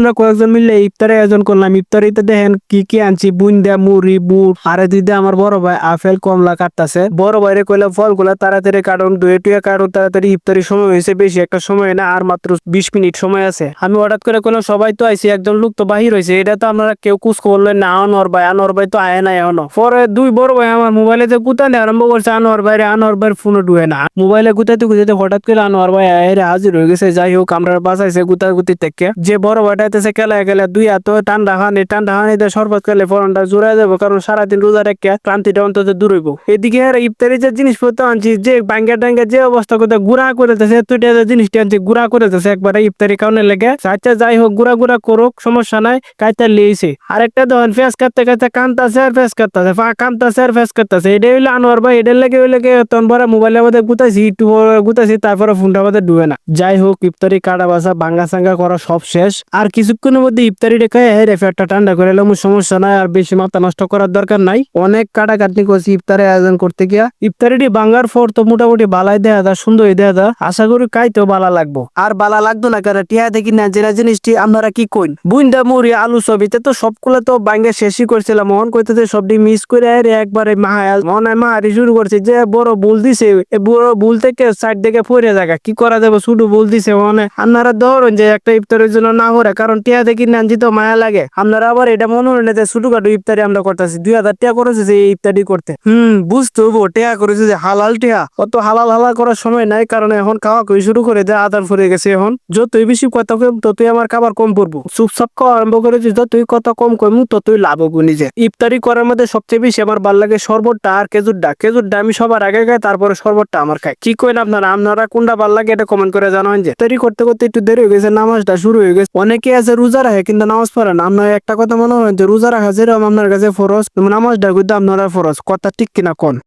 আমরা কয়েকজন মিলে ইফতারের আয়োজন করলাম। ইফতারিতে দেখেন কি কি আনছি, বুন্দা, মুড়ি, বুট। আর দিদি আমার বড় ভাই আপেল কমলা কাটতাছে। বড় ভাইরে কইলাম ফলগুলা তাড়াতাড়ি কাটুন, দুয়ে টুয়ে কাটুন তাড়াতাড়ি, ইফতারির সময় হয়েছে, বেশি একটা সময় না, আর মাত্র 20 মিনিট সময় আছে। আমি হঠাৎ করে কইলাম সবাই তো আইসি, একজন লোক তো বাহির হয়েছে, এটা তো আপনারা কেউ কুস করলেন না। আনোয়ার ভাই তো আয় নাই এখনো। পরে দুই বড় ভাই আমার মোবাইলে যে গুতানে আরম্ভ করছে, আনোয়ার ভাইয়ের ফোনে ডুয়ে না। মোবাইলে গুতাতে গুতাতে হঠাৎ করে আনোয়ার ভাই আয়ের হাজির হয়ে গেছে। যাই হোক আমরা বাঁচাইছে গুতাগুতি থেকে। যে বড় ভাইটাইতেছে খেলায় গেলে দুই হাত ঠান্ডা খানিতে শরবত খেলে ফলনটা জোড়া যাবো, কারণ সারাদিন রোজা রেখে ক্লান্তিটা অন্তত দূর হইব। এদিকে ইফতারি যে জিনিসপত্র আনছি, যে বাঙ্গা টাঙ্গা যে অবস্থা করতে গুড়া করেতেছে, তুইটা যে জিনিসটা আনছি গুড়া করেতেছে একবারে ইফতারি কারণে লেগে। আচ্ছা যাই হোক, গুড়া গুড়া করুক, সমস্যা নাই, কাইতে লিয়েছে। আরেকটা ধরেন ফেস কাটতে কাটতে কান্তাছে আর ফেস কাটতেছে, কান্তাছে আর ফেস কাটতেছে। এটা হইলো আনোয়ার ভাই, এটার লেগে তখন বড় মোবাইলের মধ্যে গুতাইছি, একটু গুতাইছি, তারপরে ফোনটার মধ্যে ডুবে না। যাই হোক, ইফতারি কাটা বাসা ভাঙ্গা সাঙ্গা করা সব শেষ। আর কিছুক্ষণের মধ্যে ইফতারি রেখে রেফারটা ঠান্ডা করে এলাম, সমস্যা নাই, আর বেশি মাথা নষ্ট করার দরকার নাই। অনেক কাটাকাটনি করছি ইফতারের আয়োজন করতে গিয়া। ইফতারিটি ভাঙ্গার পর তো মোটামুটি বালাই দেয়া দা, সুন্দরই দেয়া দা। আশা করি কাইতেও বালা লাগবো। আর বালা লাগতো না কারণ টিয়া দেখি না যেটা জিনিসটি আপনারা কি কইন, বুন্দা মুড়ি আলু ছবিতে তো সবগুলো তো ভাঙ্গা শেষই করছিলাম। মন কইতেছে সবটি মিস করে একবারে মনে মারি শুরু করছে, যে বড় ভুল দিছে, বড় ভুল থেকে সাইড থেকে পড়ে জায়গা কি করা যাবে, শুধু ভুল দিছে। মানে আপনারা ধরেন যে একটা ইফতারের জন্য না করে, কারণ টিয়া দেখি না তো মায়া লাগে। আপনারা আবার এটা মনে হলেন যে ছোটখাটো ইফতারি আমরা করতেছি, 2000 টাকা করেছে যে ইফতারি করতে। বুঝতে হবো টেয়া করেছে যে হালাল টেয়া, অত হালাল হালাল করার সময় নাই, কারণ এখন খাওয়া কই শুরু করে দেয়, আদান ফুরে গেছে। এখন যতই বেশি কথা কম ততই আমার খাবার কম পড়বো। চুপচাপ খাওয়া আরম্ভ করেছি, যতই কথা কম কমু ততই লাভ হবো নিজে। ইফতারি করার মধ্যে সবচেয়ে বেশি আমার ভালো লাগে শরবতটা আর খেজুরটা আমি সবার আগে খাই, তারপরে শরবতটা আমার খাই। কি কইন আপনারা কোনটা ভালো লাগে এটা কমেন্ট করে জানান। যে ইফতারি করতে করতে একটু দেরি হয়ে গেছে, নামাজটা শুরু হয়ে গেছে। অনেকে আছে রোজা রাখে কিন্তু নামাজ পড়ে না। আপনার একটা কথা মনে হয় যে রোজা রাখা যেরকম আপনার কাছে ফরজ, নামাজটা কিন্তু আপনারা ফরজ, কথা ঠিক কিনা কোন?